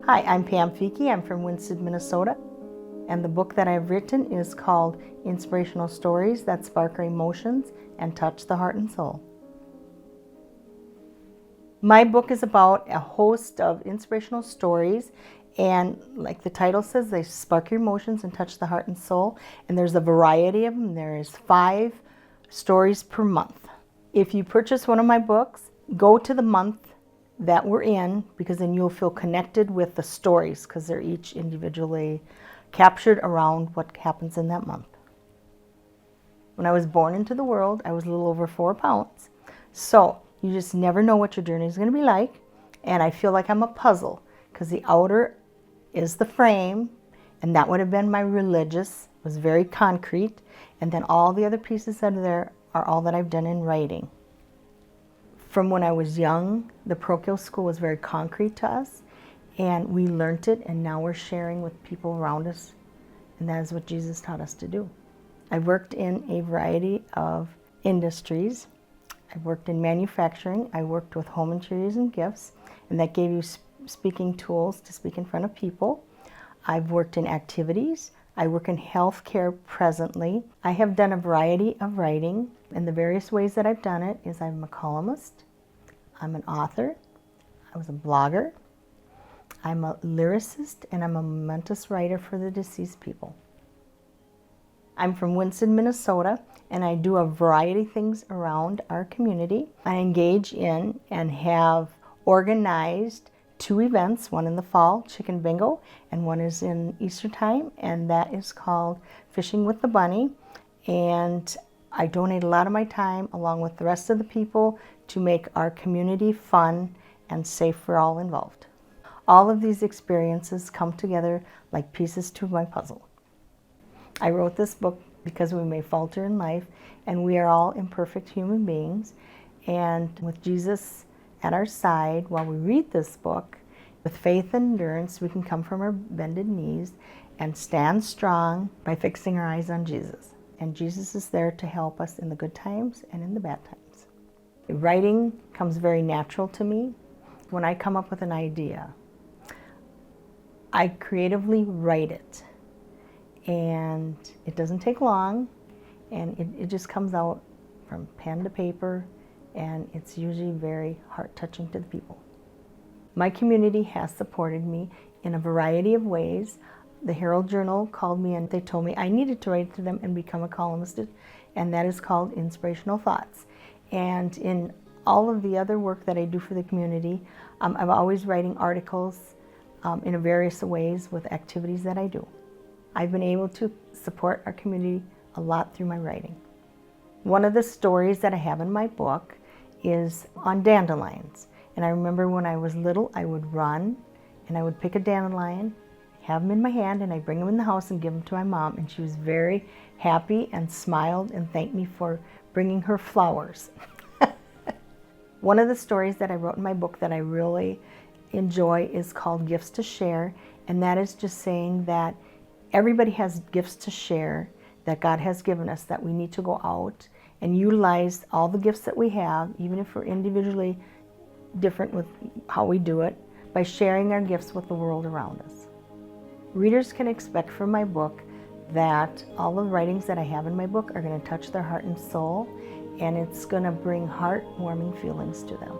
Hi, I'm Pam Fiecke. I'm from Winston, Minnesota. And the book that I've written is called Inspirational Stories that Spark Our Emotions and Touch the Heart and Soul. My book is about a host of inspirational stories, and like the title says, they spark your emotions and touch the heart and soul. And there's a variety of them. There is 5 stories per month. If you purchase one of my books, go to the month that we're in, because then you'll feel connected with the stories, because they're each individually captured around what happens in that month. When I was born into the world, I was a little over 4 pounds. So you just never know what your journey is going to be like. And I feel like I'm a puzzle, because the outer is the frame, and that would have been my religious, it was very concrete. And then all the other pieces that are there are all that I've done in writing. From when I was young, the parochial school was very concrete to us, and we learned it, and now we're sharing with people around us, and that is what Jesus taught us to do. I've worked in a variety of industries. I've worked in manufacturing. I worked with home interiors and gifts, and that gave you speaking tools to speak in front of people. I've worked in activities. I work in healthcare presently. I have done a variety of writing, and the various ways that I've done it is I'm a columnist, I'm an author, I was a blogger, I'm a lyricist, and I'm a momentous writer for the deceased people. I'm from Winston, Minnesota, and I do a variety of things around our community. I engage in and have organized 2 events, one in the fall, Chicken Bingo, and one is in Easter time, and that is called Fishing with the Bunny. And I donate a lot of my time, along with the rest of the people, to make our community fun and safe for all involved. All of these experiences come together like pieces to my puzzle. I wrote this book because we may falter in life, and we are all imperfect human beings. And with Jesus at our side while we read this book, with faith and endurance, we can come from our bended knees and stand strong by fixing our eyes on Jesus. And Jesus is there to help us in the good times and in the bad times. Writing comes very natural to me. When I come up with an idea, I creatively write it. And it doesn't take long, and it just comes out from pen to paper, and it's usually very heart-touching to the people. My community has supported me in a variety of ways. The Herald Journal called me and they told me I needed to write to them and become a columnist, and that is called Inspirational Thoughts. And in all of the other work that I do for the community, I'm always writing articles in various ways with activities that I do. I've been able to support our community a lot through my writing. One of the stories that I have in my book is on dandelions. And I remember when I was little, I would run and I would pick a dandelion, have them in my hand, and I'd bring them in the house and give them to my mom. And she was very happy and smiled and thanked me for bringing her flowers. One of the stories that I wrote in my book that I really enjoy is called Gifts to Share. And that is just saying that everybody has gifts to share that God has given us, that we need to go out and utilize all the gifts that we have, even if we're individually different with how we do it, by sharing our gifts with the world around us. Readers can expect from my book that all the writings that I have in my book are going to touch their heart and soul, and it's going to bring heartwarming feelings to them.